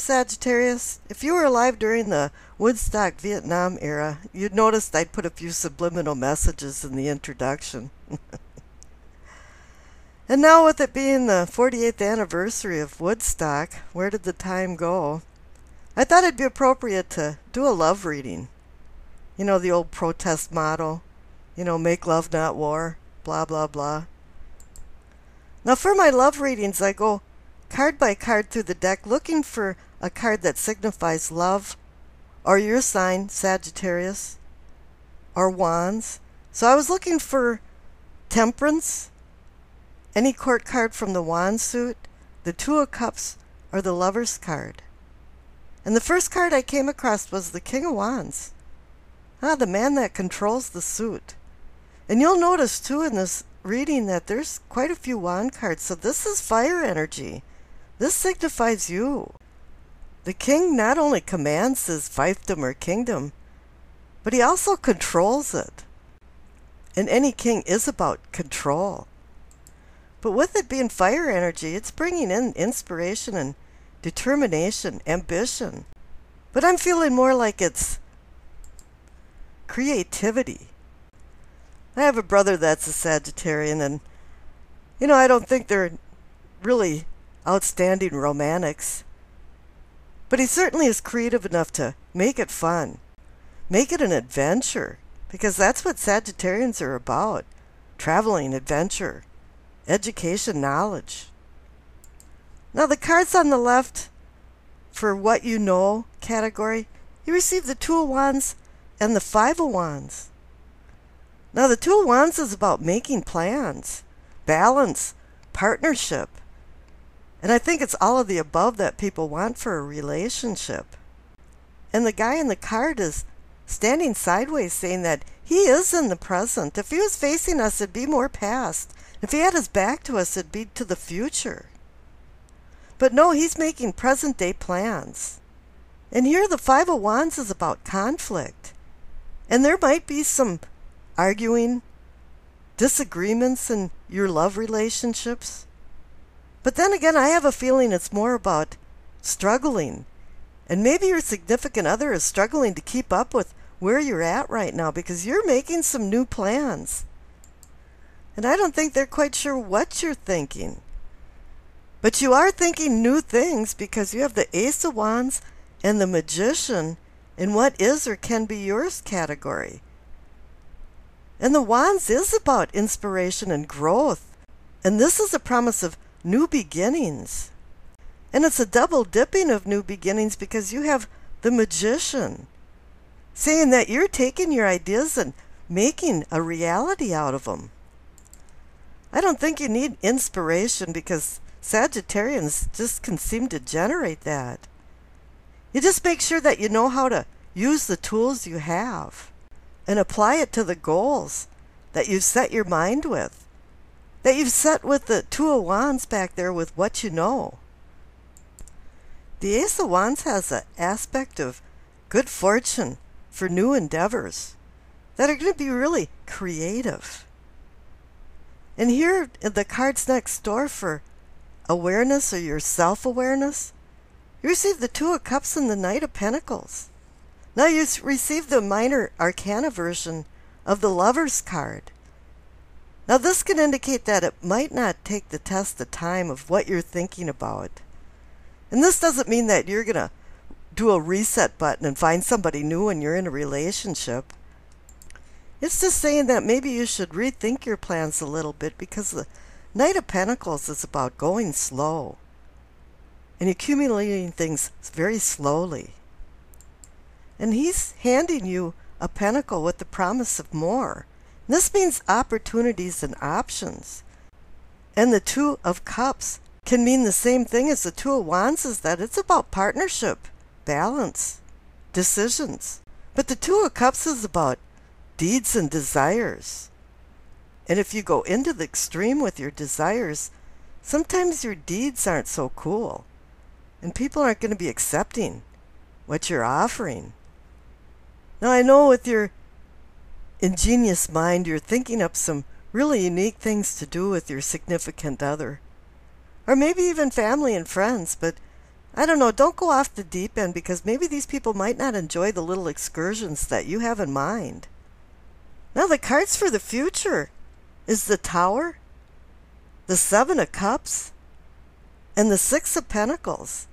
Sagittarius, if you were alive during the Woodstock Vietnam era, you'd noticed I'd put a few subliminal messages in the introduction. And now with it being the 48th anniversary of Woodstock, where did the time go? I thought it'd be appropriate to do a love reading. You know, the old protest motto, make love not war, blah, blah, blah. Now for my love readings, I go card by card through the deck looking for a card that signifies love, or your sign, Sagittarius, or wands. So I was looking for temperance, any court card from the wand suit, the Two of Cups, or the Lover's card. And the first card I came across was the King of Wands. The man that controls the suit. And you'll notice too in this reading that there's quite a few wand cards, so this is fire energy. This signifies you. The king not only commands his fiefdom or kingdom, but he also controls it. And any king is about control. But with it being fire energy, it's bringing in inspiration and determination, ambition. But I'm feeling more like it's creativity. I have a brother that's a Sagittarian, and I don't think they're really outstanding romantics. But he certainly is creative enough to make it fun. Make it an adventure, because that's what Sagittarians are about. Traveling, adventure, education, knowledge. Now the cards on the left for what you know category, you receive the Two of Wands and the Five of Wands. Now the Two of Wands is about making plans, balance, partnership. And I think it's all of the above that people want for a relationship. And the guy in the card is standing sideways saying that he is in the present. If he was facing us, it'd be more past. If he had his back to us, it'd be to the future. But no, he's making present day plans. And here the Five of Wands is about conflict. And there might be some arguing, disagreements in your love relationships. But then again, I have a feeling it's more about struggling. And maybe your significant other is struggling to keep up with where you're at right now because you're making some new plans. And I don't think they're quite sure what you're thinking. But you are thinking new things because you have the Ace of Wands and the Magician in what is or can be yours category. And the Wands is about inspiration and growth. And this is a promise of new beginnings. And it's a double dipping of new beginnings because you have the Magician saying that you're taking your ideas and making a reality out of them. I don't think you need inspiration because Sagittarians just can seem to generate that. You just make sure that you know how to use the tools you have and apply it to the goals that you've set your mind with, that you've set with the Two of Wands back there with what you know. The Ace of Wands has an aspect of good fortune for new endeavors that are going to be really creative. And here in the cards next door for awareness or your self-awareness, you receive the Two of Cups and the Knight of Pentacles. Now you receive the minor arcana version of the Lover's card. Now this can indicate that it might not take the test of time of what you're thinking about. And this doesn't mean that you're going to do a reset button and find somebody new when you're in a relationship. It's just saying that maybe you should rethink your plans a little bit because the Knight of Pentacles is about going slow and accumulating things very slowly. And he's handing you a pentacle with the promise of more. This means opportunities and options. And the Two of Cups can mean the same thing as the Two of Wands, is that it's about partnership, balance, decisions. But the Two of Cups is about deeds and desires. And if you go into the extreme with your desires, sometimes your deeds aren't so cool. And people aren't going to be accepting what you're offering. Now I know with your ingenious mind, you're thinking up some really unique things to do with your significant other. Or maybe even family and friends, but I don't know, don't go off the deep end because maybe these people might not enjoy the little excursions that you have in mind. Now the cards for the future is the Tower, the Seven of Cups, and the Six of Pentacles.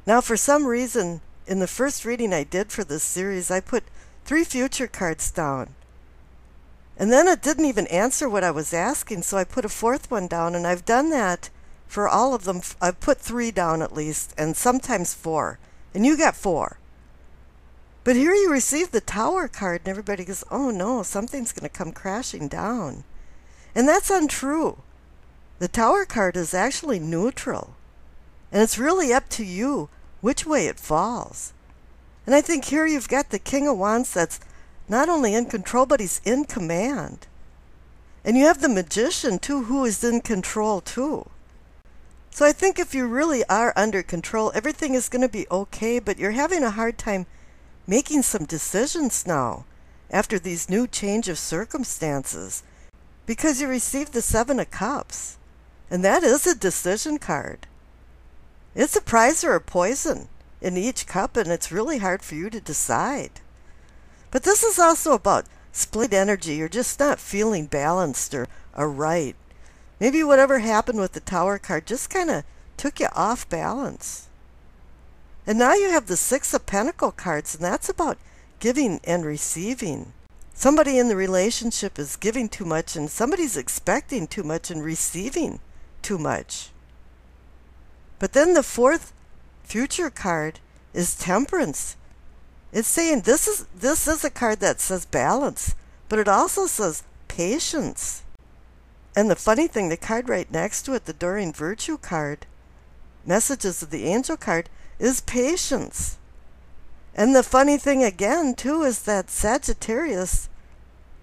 Now for some reason, in the first reading I did for this series, I put 3 future cards down. And then it didn't even answer what I was asking, so I put a 4th one down, and I've done that for all of them. I've put 3 down at least, and sometimes 4. And you got 4. But here you receive the Tower card, and everybody goes, oh no, something's going to come crashing down. And that's untrue. The Tower card is actually neutral. And it's really up to you which way it falls. And I think here you've got the King of Wands that's not only in control, but he's in command. And you have the Magician, too, who is in control, too. So I think if you really are under control, everything is going to be okay, but you're having a hard time making some decisions now after these new change of circumstances because you received the Seven of Cups. And that is a decision card. It's a prize or a poison in each cup, and it's really hard for you to decide. But this is also about split energy. You're just not feeling balanced or right. Maybe whatever happened with the Tower card just kind of took you off balance. And now you have the Six of Pentacles cards, and that's about giving and receiving. Somebody in the relationship is giving too much, and somebody's expecting too much and receiving too much. But then the 4th future card is Temperance. It's saying this is a card that says balance, but it also says patience. And the funny thing, the card right next to it, the Doreen Virtue card, Messages of the Angel card, is patience. And the funny thing again, too, is that Sagittarius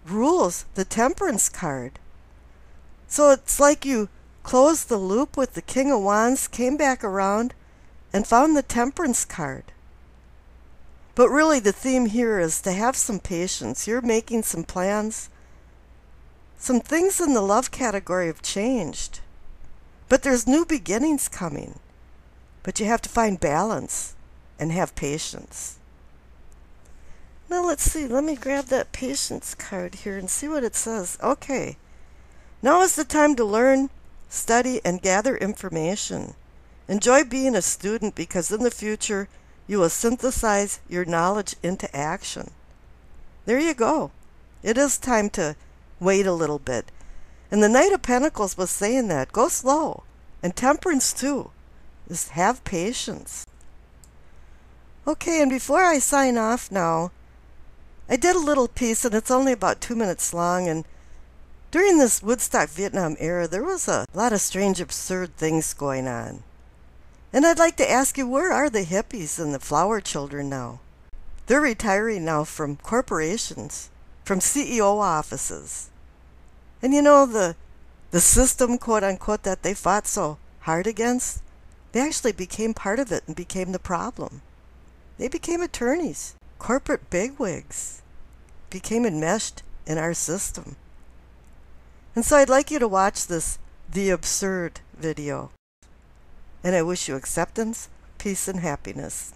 rules the Temperance card. So it's like you closed the loop with the King of Wands, came back around, and found the Temperance card. But really the theme here is to have some patience. You're making some plans. Some things in the love category have changed. But there's new beginnings coming. But you have to find balance and have patience. Now let's see. Let me grab that patience card here and see what it says. Okay. Now is the time to learn, study, and gather information. Enjoy being a student because in the future you will synthesize your knowledge into action. There you go. It is time to wait a little bit. And the Knight of Pentacles was saying that. Go slow. And Temperance too. Is have patience. Okay, and before I sign off now, I did a little piece, and it's only about 2 minutes long, and during this Woodstock Vietnam era, there was a lot of strange, absurd things going on. And I'd like to ask you, where are the hippies and the flower children now? They're retiring now from corporations, from CEO offices. And you know, the system, quote unquote, that they fought so hard against, they actually became part of it and became the problem. They became attorneys. Corporate bigwigs became enmeshed in our system. And so I'd like you to watch this The Absurd video. And I wish you acceptance, peace, and happiness.